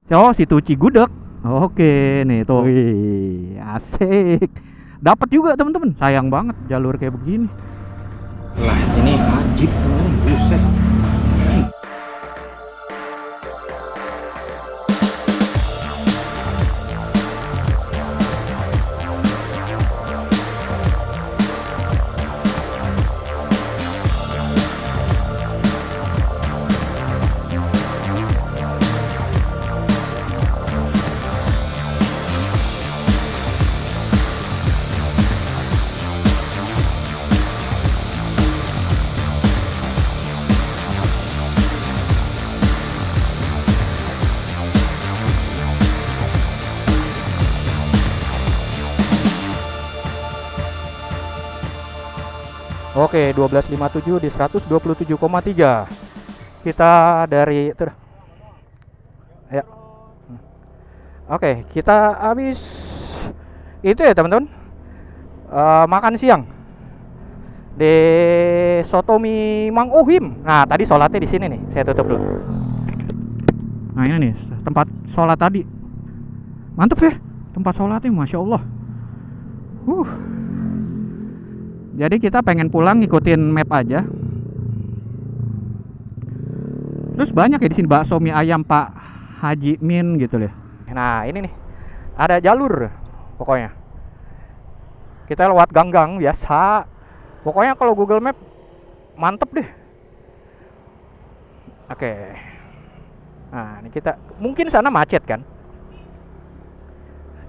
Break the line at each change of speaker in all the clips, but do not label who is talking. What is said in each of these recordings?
Oh, situ Cigudeg. Oke, nih tuh. Wih, asik. Dapat juga teman-teman. Sayang banget jalur kayak begini. Lah, ini ajib tuh, buset. Oke, 1257 di 127,3. Kita dari itu dah. Ya. Oke, kita habis itu ya teman-teman. Makan siang di Sotomi Mang Ohim. Nah, tadi sholatnya di sini nih. Saya tutup dulu. Nah, ini nih tempat sholat tadi. Mantep ya tempat sholatnya, masya Allah. Jadi kita pengen pulang ngikutin map aja. Terus banyak ya di sini bakso mie ayam Pak Haji Min gitu loh. Nah, ini nih. Ada jalur pokoknya. Kita lewat gang-gang biasa. Pokoknya kalau Google Map mantep deh. Oke. Nah, ini kita mungkin sana macet kan?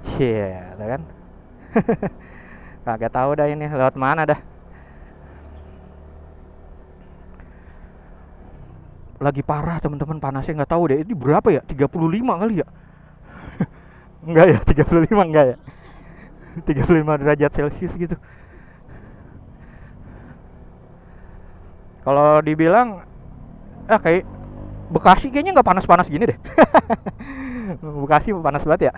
Cie, kan? Kagak tahu dah ini lewat mana dah. Lagi parah teman-teman, panasnya nggak tahu deh. Ini berapa ya? 35 kali ya? Enggak ya, 35 enggak ya? 35 derajat Celcius gitu. Kalau dibilang kayak Bekasi kayaknya nggak panas-panas gini deh. Bekasi panas banget ya.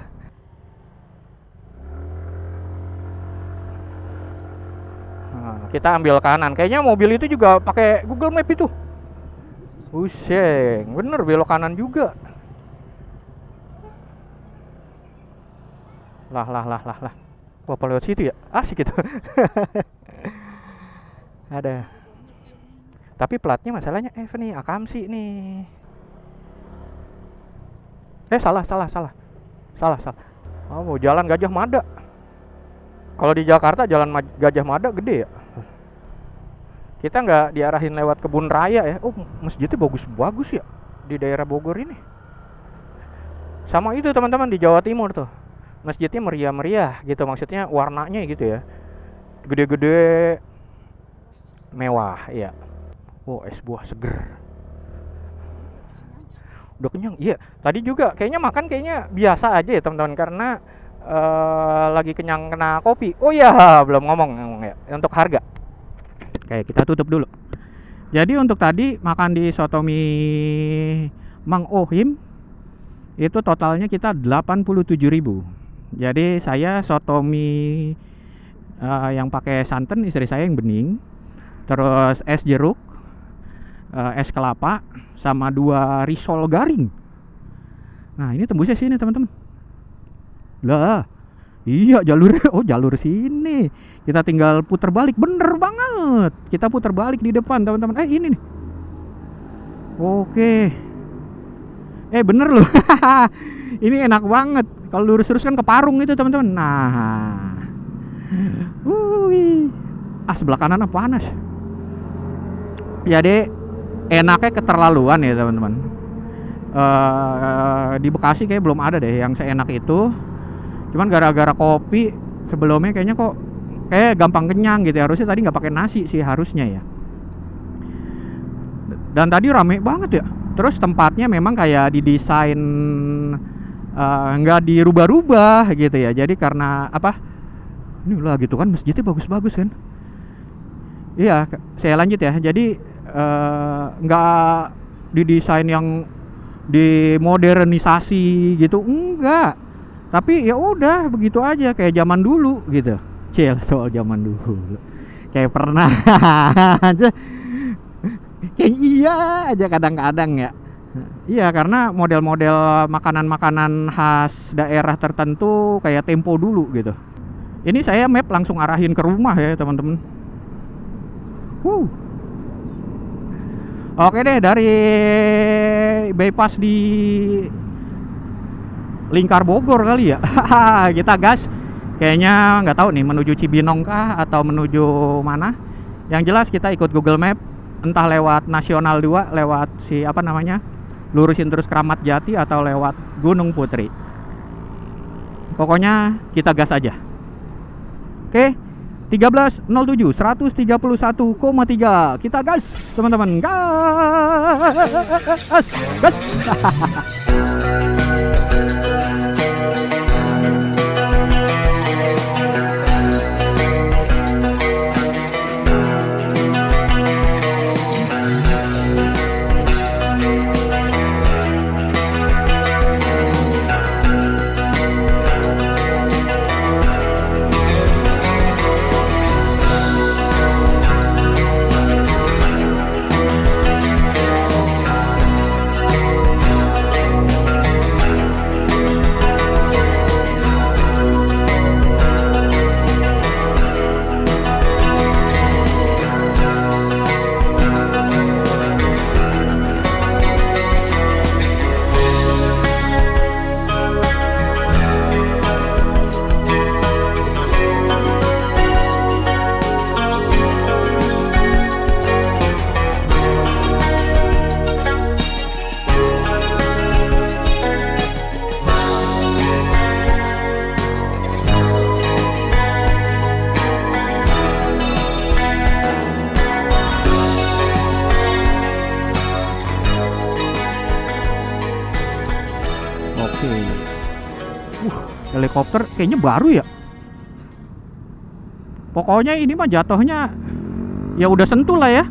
Nah, kita ambil kanan. Kayaknya mobil itu juga pakai Google Map itu. Useng, bener belok kanan juga. Lah. Wah, apa lewat situ ya? Asik gitu. Ada. Tapi platnya masalahnya F nih, Akamsi nih. Salah. Oh, jalan Gajah Mada. Kalau di Jakarta jalan Gajah Mada gede ya. Kita nggak diarahin lewat kebun raya ya. Oh, masjidnya bagus ya di daerah Bogor ini. Sama itu teman-teman di Jawa Timur tuh. Masjidnya meriah-meriah gitu, maksudnya warnanya gitu ya. Gede-gede, mewah, iya. Oh, es buah seger. Udah kenyang. Iya, tadi juga kayaknya makan kayaknya biasa aja ya teman-teman, karena lagi kenyang kena kopi. Oh iya, belum ngomong ya untuk harga. Oke, kita tutup dulu. Jadi untuk tadi makan di Sotomi Mang Ohim itu totalnya kita 87.000. Jadi saya Sotomi yang pakai santan, istri saya yang bening. Terus es jeruk, es kelapa, sama 2 risol garing. Nah, ini tembusnya sini teman-teman. Lah, iya jalurnya. Oh, jalur sini. Kita tinggal putar balik. Bener banget. Kita putar balik di depan teman-teman. Ini nih. Oke. Bener loh. Ini enak banget. Kalau lurus-lurus kan ke Parung itu teman-teman. Nah. Sebelah kanan panas. Jadi enaknya keterlaluan ya teman-teman. Di Bekasi kayak belum ada deh yang seenak itu. Cuman gara-gara kopi sebelumnya kayaknya kok kayak gampang kenyang gitu ya. Harusnya tadi nggak pakai nasi sih harusnya ya. Dan tadi rame banget ya. Terus tempatnya memang kayak didesain nggak dirubah-rubah gitu ya. Jadi karena apa? Ini lah gitu kan, masjidnya bagus-bagus kan. Iya, saya lanjut ya. Jadi nggak didesain yang dimodernisasi gitu, enggak. Tapi ya udah begitu aja kayak zaman dulu gitu. Soal zaman dulu. Kayak pernah aja. Kayak iya aja kadang-kadang ya. Iya, karena model-model makanan-makanan khas daerah tertentu kayak tempo dulu gitu. Ini saya map langsung arahin ke rumah ya teman-teman. Oke deh, dari bypass di Lingkar Bogor kali ya. Kita gas. Kayaknya nggak tahu nih menuju Cibinong kah atau menuju mana. Yang jelas kita ikut Google Map, entah lewat Nasional 2, lewat si apa namanya, lurusin terus Kramat Jati atau lewat Gunung Putri. Pokoknya kita gas aja. Oke, 13.07 131,3. Kita gas teman-teman. Gas. Gas. Helikopter kayaknya baru ya. Pokoknya ini mah jatuhnya ya udah Sentul lah ya.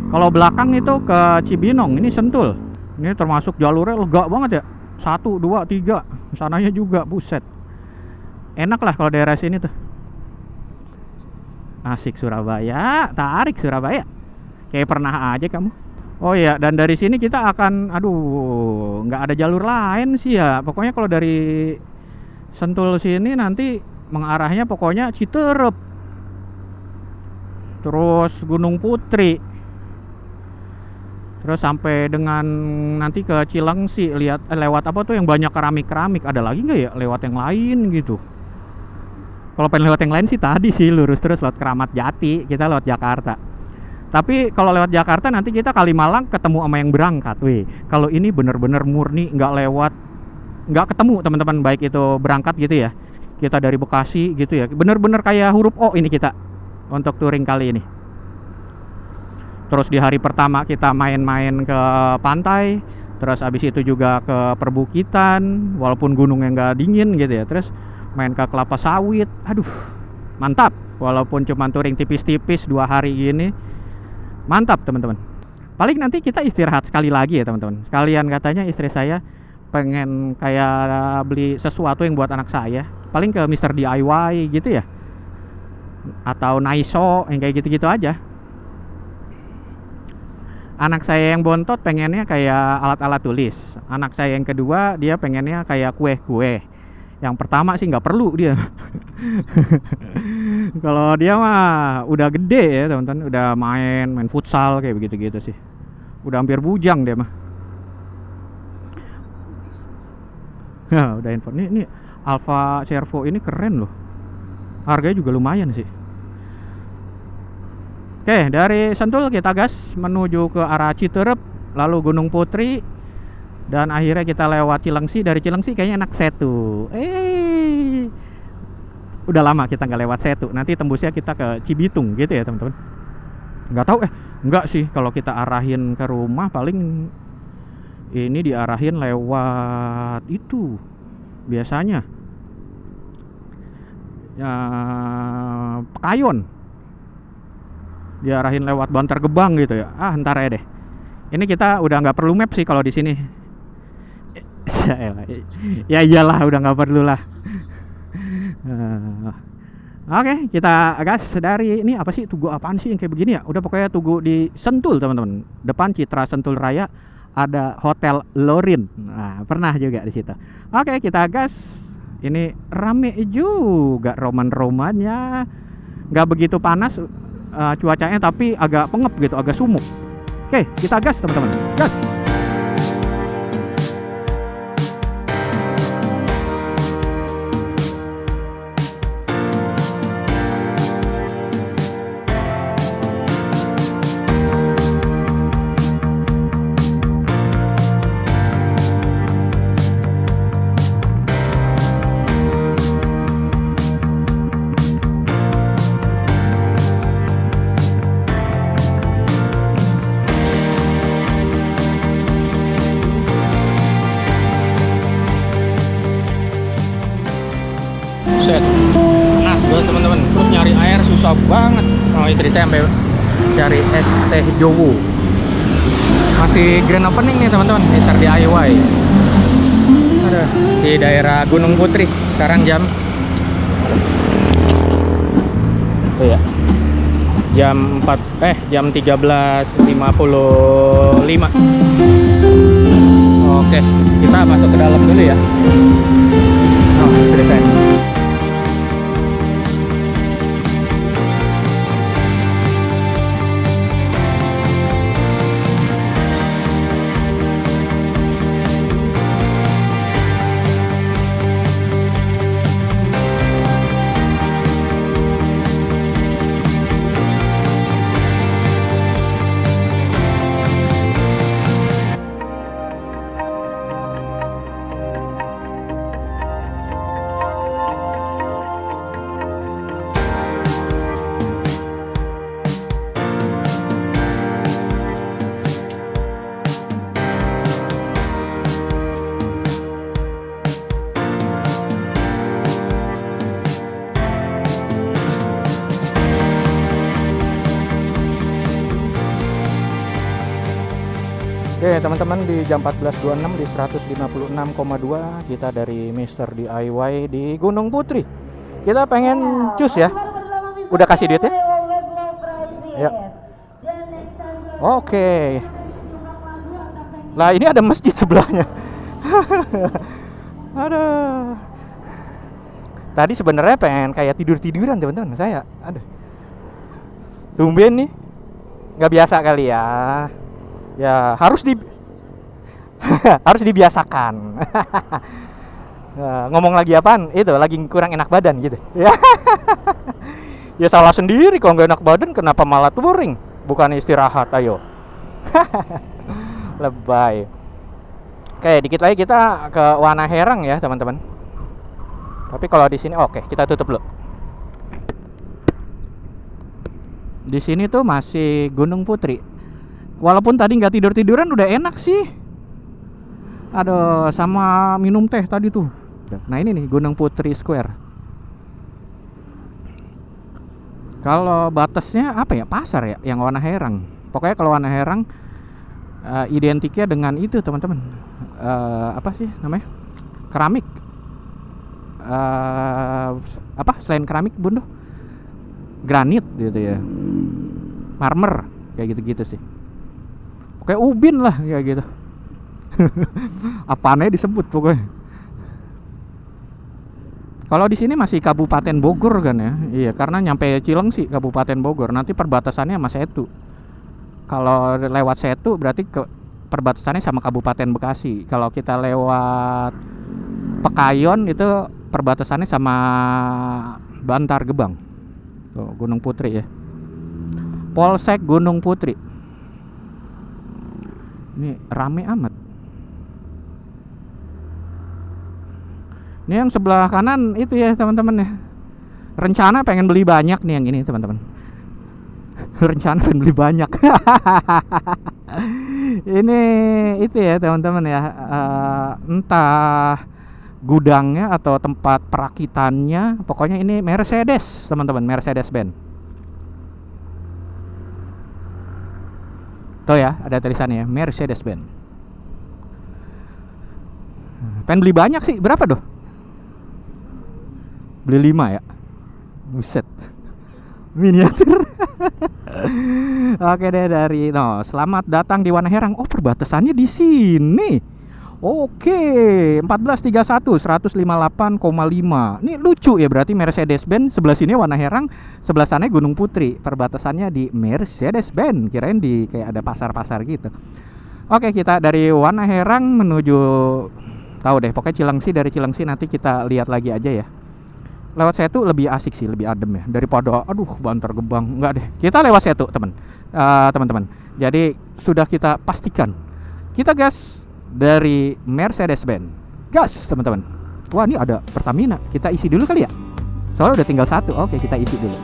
Kalau belakang itu ke Cibinong, ini Sentul. Ini termasuk jalurnya lega banget ya. 1, 2, 3. Sananya juga, buset. Enak lah kalau daerah sini tuh. Asik Surabaya, tarik Surabaya. Kayak pernah aja kamu. Oh iya, dan dari sini kita akan, aduh, nggak ada jalur lain sih ya. Pokoknya kalau dari Sentul sini nanti mengarahnya pokoknya Citerep, terus Gunung Putri, terus sampai dengan nanti ke Cilengsi. Lihat lewat apa tuh yang banyak keramik-keramik. Ada lagi nggak ya lewat yang lain gitu? Kalau pengen lewat yang lain sih tadi sih lurus terus lewat Kramat Jati, kita lewat Jakarta. Tapi kalau lewat Jakarta nanti kita Kalimalang ketemu sama yang berangkat. Wih, kalau ini bener-bener murni nggak ketemu teman-teman, baik itu berangkat gitu ya, kita dari Bekasi gitu ya, bener-bener kayak huruf O ini kita untuk touring kali ini. Terus di hari pertama kita main-main ke pantai, terus abis itu juga ke perbukitan walaupun gunungnya nggak dingin gitu ya, terus main ke kelapa sawit. Aduh mantap, walaupun cuma touring tipis-tipis 2 hari gini, mantap teman-teman. Paling nanti kita istirahat sekali lagi ya teman-teman, sekalian katanya istri saya pengen kayak beli sesuatu yang buat anak saya, paling ke Mr. DIY gitu ya, atau Naiso yang kayak gitu-gitu aja. Anak saya yang bontot pengennya kayak alat-alat tulis. Anak saya yang kedua dia pengennya kayak kue-kue. Yang pertama sih nggak perlu dia. Kalau dia mah udah gede ya teman-teman, udah main futsal kayak begitu-gitu sih, udah hampir bujang dia mah. Ya, udah handphone. Ini Alfa Servo ini keren loh. Harganya juga lumayan sih. Oke, dari Sentul kita gas menuju ke arah Citerep, lalu Gunung Putri, dan akhirnya kita lewat Cilengsi. Dari Cilengsi kayaknya enak Setu. Udah lama kita nggak lewat Setu. Nanti tembusnya kita ke Cibitung gitu ya teman-teman. Nggak tahu nggak sih, kalau kita arahin ke rumah paling ini diarahin lewat itu biasanya ya, Pekayon, diarahin lewat Bantar Gebang gitu ya. Ntar ya deh, ini kita udah nggak perlu map sih kalau di sini. Ya iyalah, udah nggak perlu lah. Oke, kita gas dari ini apa sih, Tugu apaan sih yang kayak begini ya? Udah pokoknya Tugu di Sentul teman-teman, depan Citra Sentul Raya. ada Hotel Lorin. Nah, pernah juga di situ. Oke, kita gas. Ini rame juga roman-romannya. Nggak begitu panas cuacanya, tapi agak pengep gitu, agak sumuk. Oke, kita gas teman-teman. Gas. Set, panas banget teman-teman. Terus nyari air susah banget. Oh, istri saya sampai cari es teh Jowo. Masih grand opening nih teman-teman, Mister DIY. Ada di daerah Gunung Putri. Sekarang jam ya, jam 13.55. Oke, kita masuk ke dalam dulu ya. Oh, selesai. Oke teman-teman, di jam 14.26 di 156,2 kita dari Mister DIY di Gunung Putri. Kita pengen cus ya. Udah kasih duit ya? Ya. Oke. Lah ini ada masjid sebelahnya. Aduh. Tadi sebenarnya pengen kayak tidur-tiduran teman-teman saya. Aduh. Tumben nih. Nggak biasa kali ya. Ya harus harus dibiasakan. Ngomong lagi apaan? Itu lagi kurang enak badan gitu. Ya. Ya salah sendiri, kalau nggak enak badan kenapa malah touring? Bukan istirahat, ayo. Lebay. Oke, dikit lagi kita ke Wana Herang ya teman-teman. Tapi kalau di sini oke, kita tutup dulu. Di sini tuh masih Gunung Putri. Walaupun tadi nggak tidur-tiduran udah enak sih. Aduh, sama minum teh tadi tuh. Nah ini nih Gunung Putri Square. Kalau batasnya apa ya? Pasar ya, yang Wana Herang. Pokoknya kalau Wana Herang identiknya dengan itu teman-teman. Apa sih namanya? Keramik. Apa selain keramik bun? Granit gitu ya. Marmer kayak gitu-gitu sih. Kayak ubin lah kayak gitu. Apanya disebut pokoknya. Kalau di sini masih Kabupaten Bogor kan ya. Iya, karena nyampe Cilengsi Kabupaten Bogor. Nanti perbatasannya sama Setu. Kalau lewat Setu berarti perbatasannya sama Kabupaten Bekasi. Kalau kita lewat Pekayon itu perbatasannya sama Bantar Gebang. Tuh, Gunung Putri ya. Polsek Gunung Putri. Ini rame amat. Ini yang sebelah kanan itu ya teman-teman ya. Rencana pengen beli banyak nih yang ini teman-teman. Rencana pengen beli banyak. Ini itu ya teman-teman ya. Entah gudangnya atau tempat perakitannya. Pokoknya ini Mercedes teman-teman, Mercedes-Benz. Tuh ya, ada tulisannya Mercedes-Benz. Pengen beli banyak sih, berapa doh? Beli 5 ya? Buset. Miniatur. Oke deh dari no, selamat datang di Wana Herang. Oh, perbatasannya di sini. Oke, 1431 158,5. Ini lucu ya, berarti Mercedes-Benz sebelah sini Wana Herang, sebelah sana Gunung Putri. Perbatasannya di Mercedes-Benz. Kirain di kayak ada pasar-pasar gitu. Oke, kita dari Wana Herang menuju tahu deh, pokoknya Cilengsi. Dari Cilengsi nanti kita lihat lagi aja ya. Lewat Setu lebih asik sih, lebih adem ya daripada aduh Bantar Gebang. Enggak deh, kita lewat Setu teman-teman. Jadi sudah kita pastikan kita gas dari Mercedes-Benz. Gas teman-teman. Wah, ini ada Pertamina, kita isi dulu kali ya, soalnya udah tinggal satu. Oke, kita isi dulu.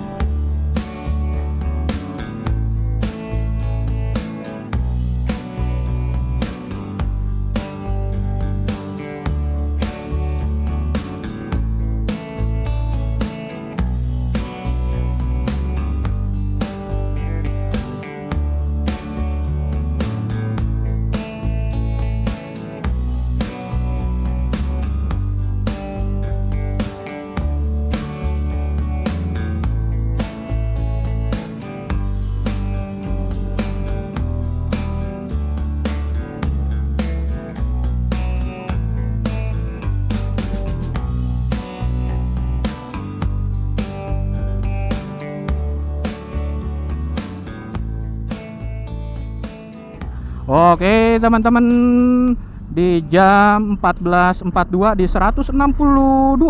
Oke teman-teman, di jam 14.42 di 162,7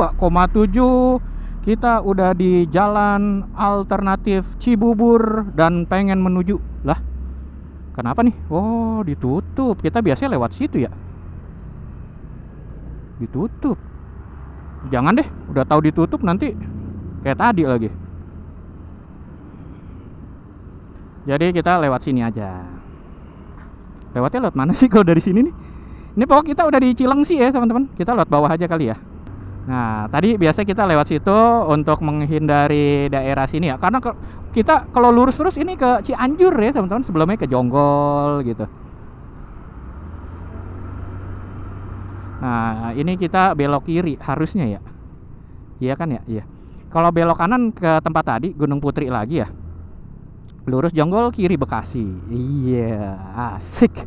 kita udah di jalan alternatif Cibubur dan pengen menuju lah. Kenapa nih? Oh, ditutup. Kita biasanya lewat situ ya. Ditutup. Jangan deh, udah tahu ditutup nanti kayak tadi lagi. Jadi kita lewat sini aja. Lewatnya lewat mana sih kalau dari sini nih? Ini pokoknya kita udah di Cilengsi ya teman-teman. Kita lewat bawah aja kali ya. Nah, tadi biasa kita lewat situ untuk menghindari daerah sini ya. Karena kita kalau lurus terus ini ke Cianjur ya teman-teman. Sebelumnya ke Jonggol gitu. Nah, ini kita belok kiri harusnya ya. Iya kan ya? Iya. Kalau belok kanan ke tempat tadi Gunung Putri lagi ya. Lurus Jonggol, kiri Bekasi. Iya, asik.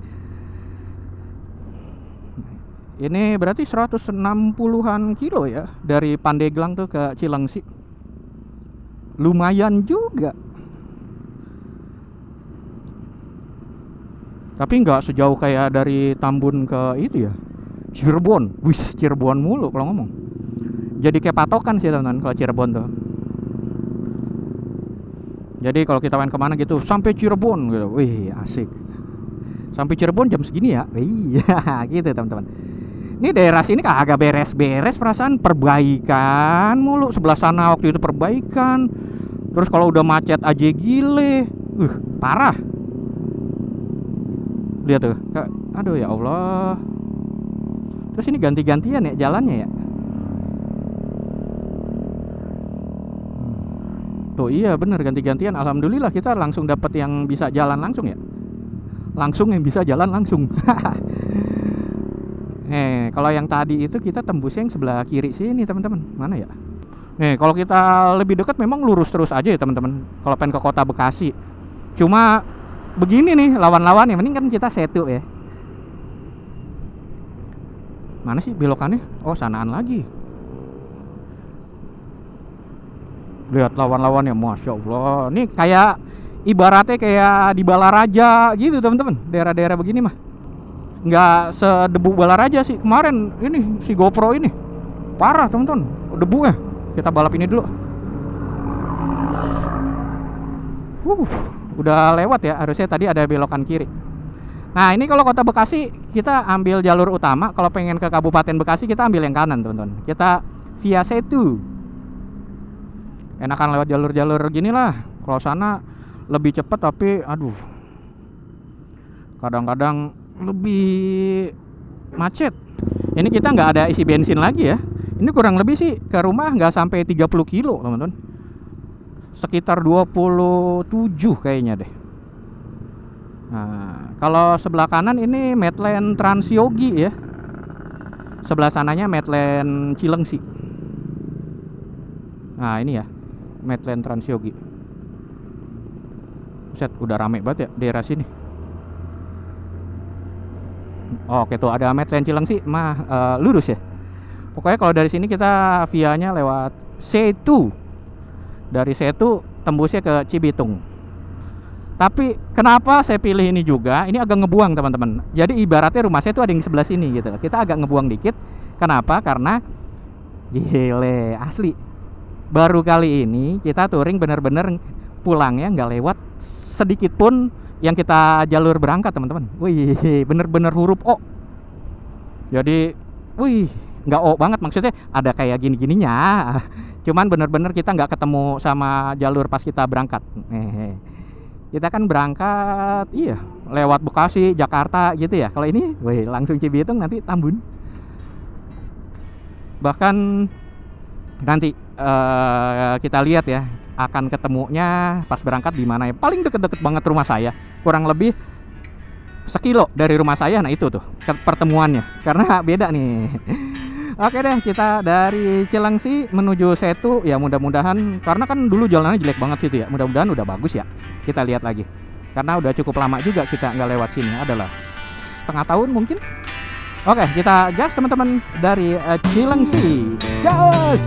Ini berarti 160-an kilo ya dari Pandeglang tuh ke Cilengsi. Lumayan juga. Tapi nggak sejauh kayak dari Tambun ke itu ya, Cirebon. Wih, Cirebon mulu kalau ngomong. Jadi kayak patokan sih teman-teman kalau Cirebon tuh. Jadi kalau kita main kemana gitu sampai Cirebon gitu, wih asik. Sampai Cirebon jam segini ya, iya gitu teman-teman. Ini daerah sini kagak beres-beres, perasaan perbaikan mulu. Sebelah sana waktu itu perbaikan. Terus kalau udah macet aja gile, parah. Lihat tuh, aduh ya Allah. Terus ini ganti-gantian ya jalannya ya. Tuh iya bener ganti-gantian. Alhamdulillah kita langsung dapat yang bisa jalan langsung ya. Langsung yang bisa jalan langsung. Kalau yang tadi itu kita tembusnya yang sebelah kiri sini teman-teman. Mana ya? Kalau kita lebih dekat memang lurus terus aja ya teman-teman. Kalau pengen ke kota Bekasi. Cuma begini nih lawan-lawannya, mending kan kita Setu ya. Mana sih belokannya? Oh, sanaan lagi. Lihat lawan-lawannya, Masya Allah. Ini kayak ibaratnya kayak di Balaraja gitu teman-teman. Daerah-daerah begini mah nggak sedebu Balaraja sih. Kemarin ini si GoPro ini parah teman-teman, debunya. Kita balap ini dulu. Udah lewat ya, harusnya tadi ada belokan kiri. Nah ini kalau kota Bekasi kita ambil jalur utama. Kalau pengen ke Kabupaten Bekasi kita ambil yang kanan teman-teman. Kita via Setu. Enakan lewat jalur-jalur gini lah. Kalau sana lebih cepat tapi aduh, kadang-kadang lebih macet. Ini kita nggak ada isi bensin lagi ya. Ini kurang lebih sih ke rumah nggak sampai 30 kilo teman-teman. Sekitar 27 kayaknya deh. Nah, kalau sebelah kanan ini Medland Transyogi ya. Sebelah sananya Medland Cilengsi. Nah ini ya, Medland Transyogi. Set, udah rame banget ya daerah sini. Oke tuh ada Medline Cilengsi mah lurus ya. Pokoknya kalau dari sini kita vianya lewat Setu. Dari Setu tembusnya ke Cibitung. Tapi kenapa saya pilih ini juga? Ini agak ngebuang teman-teman. Jadi ibaratnya rumah saya tuh ada yang sebelah sini gitu. Kita agak ngebuang dikit. Kenapa? Karena gile asli. Baru kali ini kita touring bener-bener pulangnya nggak lewat sedikit pun yang kita jalur berangkat teman-teman. Wih, bener-bener huruf O. Jadi, wih, nggak O banget, maksudnya ada kayak gini-gininya. Cuman bener-bener kita nggak ketemu sama jalur pas kita berangkat. Kita kan berangkat, iya, lewat Bekasi, Jakarta gitu ya. Kalau ini, wih, langsung Cibitung nanti Tambun. Bahkan nanti kita lihat ya, akan ketemunya pas berangkat di mana ya. Paling deket-deket banget rumah saya, kurang lebih sekilo dari rumah saya. Nah itu tuh pertemuannya, karena beda nih. Oke deh, kita dari Cilengsi menuju Setu ya, mudah-mudahan, karena kan dulu jalannya jelek banget situ ya, mudah-mudahan udah bagus ya. Kita lihat lagi, karena udah cukup lama juga kita nggak lewat sini, adalah setengah tahun mungkin. Oke, kita gas teman-teman dari Cilengsi, gas.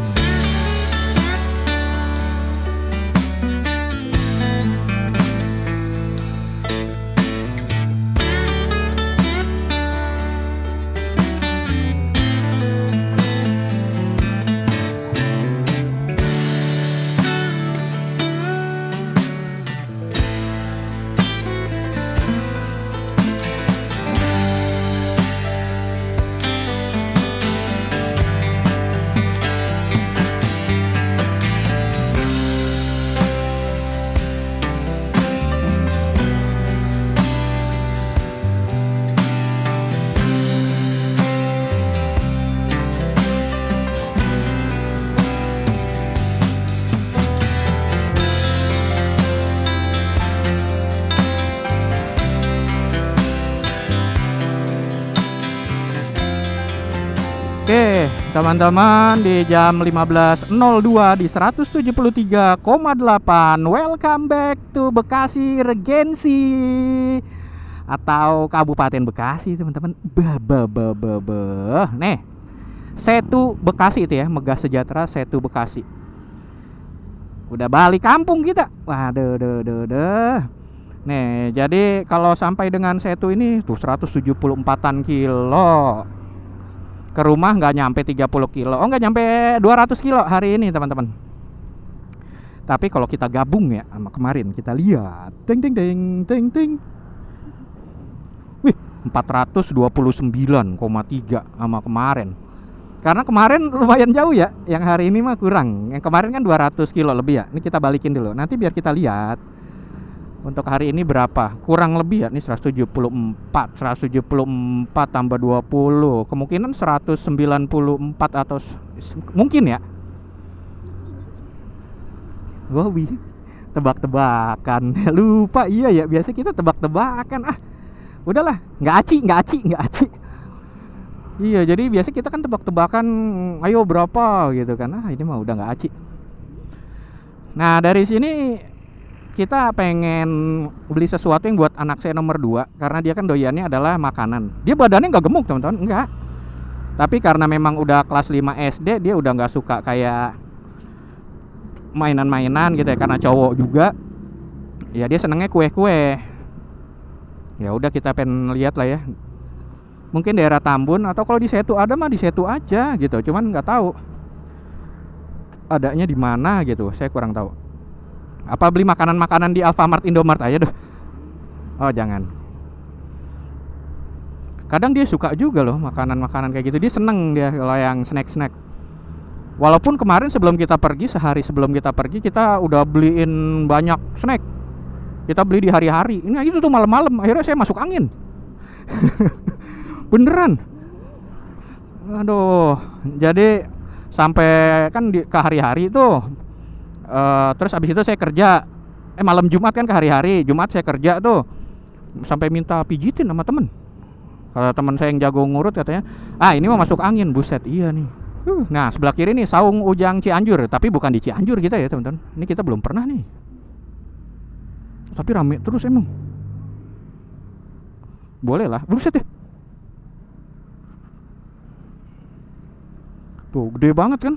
Oke, teman-teman, di jam 15.02 di 173,8. Welcome back to Bekasi Regency atau Kabupaten Bekasi, teman-teman. Nih, Setu Bekasi itu ya, Megah Sejahtera Setu Bekasi. Udah balik kampung kita. Waduh, nih, jadi kalau sampai dengan Setu ini tuh 174-an kilo. Ke rumah nggak nyampe 30 kilo. Oh, nggak nyampe 200 kilo hari ini teman-teman. Tapi kalau kita gabung ya sama kemarin, kita lihat ting. Wih, 429,3 sama kemarin. Karena kemarin lumayan jauh ya, yang hari ini mah kurang. Yang kemarin kan 200 kilo lebih ya. Ini kita balikin dulu, nanti biar kita lihat untuk hari ini berapa. Kurang lebih ya, ini 174 tambah 20, kemungkinan 194 atau mungkin ya. Wow, tebak-tebakan. Lupa, iya ya, biasa kita tebak-tebakan. Udahlah, nggak aci. Iya, jadi biasa kita kan tebak-tebakan, ayo berapa gitu kan. Ini mah udah nggak aci. Nah, dari sini kita pengen beli sesuatu yang buat anak saya nomor 2, karena dia kan doyannya adalah makanan. Dia badannya nggak gemuk teman-teman, enggak. Tapi karena memang udah kelas 5 SD, dia udah nggak suka kayak mainan-mainan gitu ya, karena cowok juga. Ya dia senengnya kue-kue. Ya udah, kita pengen lihat lah ya. Mungkin daerah Tambun, atau kalau di Setu ada mah di Setu aja gitu. Cuman nggak tahu adanya di mana gitu, saya kurang tahu. Apa beli makanan-makanan di Alfamart, Indomart aja deh. Oh jangan. Kadang dia suka juga loh makanan-makanan kayak gitu. Dia seneng dia kalau yang snack-snack. Walaupun kemarin sebelum kita pergi, sehari sebelum kita pergi, kita udah beliin banyak snack. Kita beli di hari-hari. Ini itu tuh malam-malam, akhirnya saya masuk angin. Beneran. Aduh. Jadi sampai kan ke hari-hari tuh. Terus abis itu saya kerja. Malam Jumat kan ke hari-hari. Jumat saya kerja tuh, sampai minta pijitin sama temen. Kalau teman saya yang jago ngurut katanya, ini mah masuk angin, buset. Iya nih. Nah, sebelah kiri nih Saung Ujang Cianjur. Tapi bukan di Cianjur kita ya teman-teman. Ini kita belum pernah nih. Tapi rame terus emang. Boleh lah. Buset ya. Tuh gede banget kan.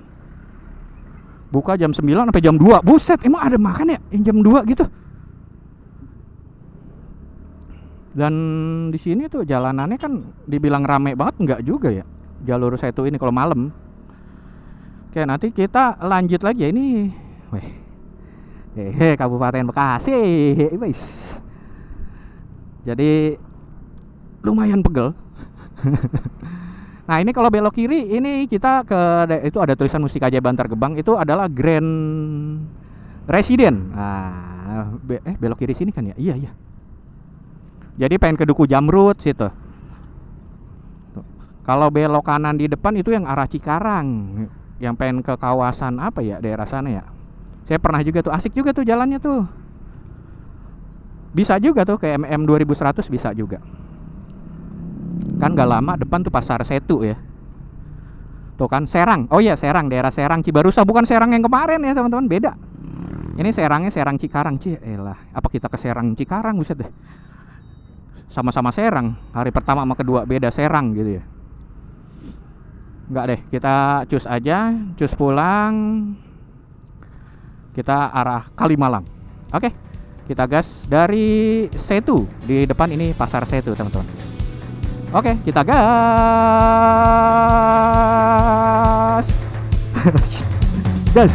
Buka jam 9 sampai jam 2. Buset, emang ada makan ya yang jam 2 gitu. Dan di sini tuh jalanannya kan dibilang rame banget, enggak juga ya. Jalur Setu ini kalau malam. Oke, nanti kita lanjut lagi ya ini. Kabupaten Bekasi. Wis. Jadi lumayan pegel. Nah, ini kalau belok kiri ini kita ke itu ada tulisan Mustika Jaya Bantar Gebang, itu adalah Grand Resident. Nah, belok kiri sini kan ya? Iya. Jadi pengen ke Duku Jamrut situ. Kalau belok kanan di depan itu yang arah Cikarang, yang pengen ke kawasan apa ya, daerah sana ya. Saya pernah juga tuh, asik juga tuh jalannya tuh. Bisa juga tuh ke MM 2100 bisa juga. Kan gak lama depan tuh Pasar Setu ya. Tuh kan Serang. Oh iya, Serang, daerah Serang Cibarusa, bukan Serang yang kemarin ya teman-teman, beda. Ini Serangnya Serang Cikarang. Cielah, apa kita ke Serang Cikarang, buset deh. Sama-sama Serang, hari pertama sama kedua beda Serang gitu ya. Enggak deh, kita cus aja, cus pulang. Kita arah Kalimalang. Oke, kita gas dari Setu. Di depan ini Pasar Setu teman-teman. Oke, kita gas. Gas.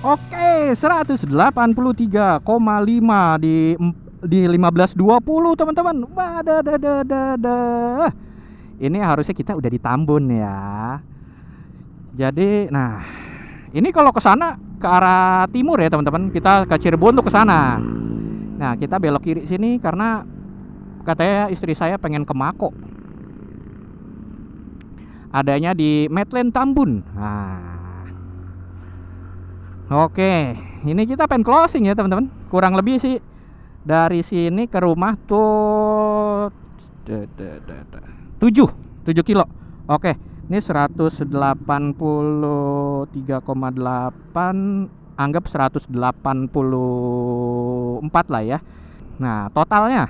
Oke, 183,5 di 1520 teman-teman. Wadah. Ini harusnya kita udah di Tambun ya. Jadi, nah, ini kalau ke sana ke arah timur ya teman-teman. Kita ke Cirebon tuh ke sana. Nah, kita belok kiri sini karena katanya istri saya pengen ke Mako. Adanya di Medland Tambun. Nah, oke, ini kita pengen closing ya teman-teman. Kurang lebih sih dari sini ke rumah tuh 7 kilo. Oke, ini 183,8, anggap 184 lah ya. Nah, totalnya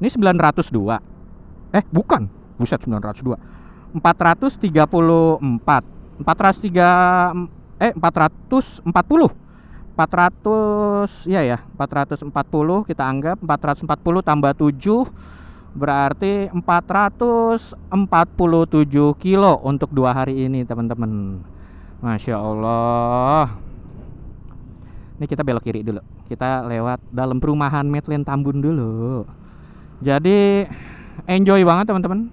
ini 902. Bukan. Buset, 902. 434. 440 kita anggap 440 tambah 7 berarti 447 kilo untuk 2 hari ini teman-teman. Masya Allah. Ini kita belok kiri dulu. Kita lewat dalam perumahan Medland Tambun dulu. Jadi enjoy banget teman-teman.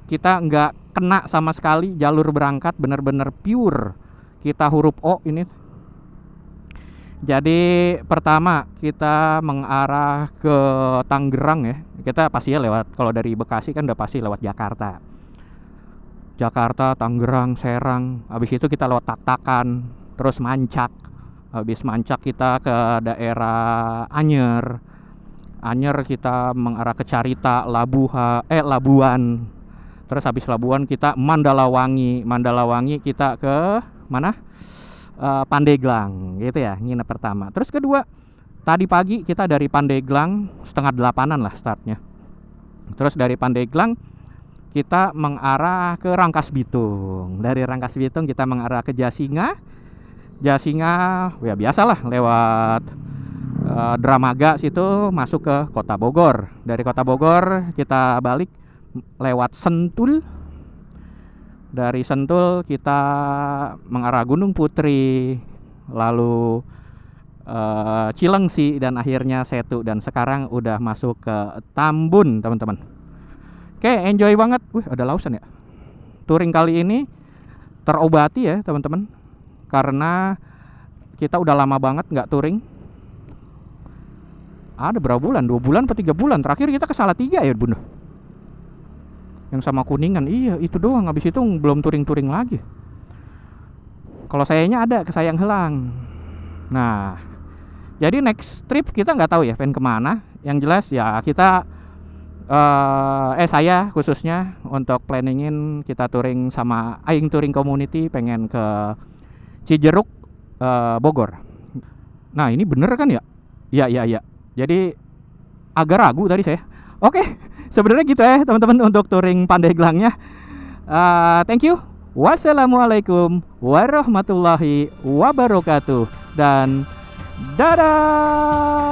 Kita nggak kena sama sekali jalur berangkat, bener-bener pure. Kita huruf O ini. Jadi pertama kita mengarah ke Tangerang ya. Kita pastinya lewat, kalau dari Bekasi kan udah pasti lewat Jakarta. Jakarta, Tangerang, Serang. Habis itu kita lewat Tak-Takan, terus Mancak. Habis Mancak kita ke daerah Anyer. Anyer kita mengarah ke Carita, Labuan. Terus habis Labuan kita Mandalawangi. Mandalawangi kita ke mana? Pandeglang gitu ya, nginep pertama. Terus kedua, tadi pagi kita dari Pandeglang 7:30-an lah startnya. Terus dari Pandeglang kita mengarah ke Rangkas Bitung. Dari Rangkas Bitung kita mengarah ke Jasinga. Jasinga ya biasalah lewat Dramaga situ masuk ke Kota Bogor. Dari Kota Bogor kita balik lewat Sentul. Dari Sentul kita mengarah Gunung Putri, lalu Cilengsi, dan akhirnya Setu. Dan sekarang udah masuk ke Tambun, teman-teman. Oke, enjoy banget. Wih, ada lausan ya. Touring kali ini terobati ya, teman-teman. Karena kita udah lama banget nggak touring. Ada berapa bulan? 2 bulan atau 3 bulan? Terakhir kita ke Salatiga ya, Bunda. Yang sama Kuningan, iya itu doang. Habis itu belum touring-touring lagi. Kalau sayanya ada ke Sayang Helang. Nah, jadi next trip kita nggak tahu ya pengen kemana. Yang jelas ya kita saya khususnya untuk planningin kita touring sama Aing Touring Community pengen ke Cijeruk, Bogor. Nah ini bener kan ya? Iya. Jadi agak ragu tadi saya. Oke, sebenarnya gitu ya teman-teman untuk touring Pandeglangnya. Thank you. Wassalamualaikum warahmatullahi wabarakatuh. Dan dadah.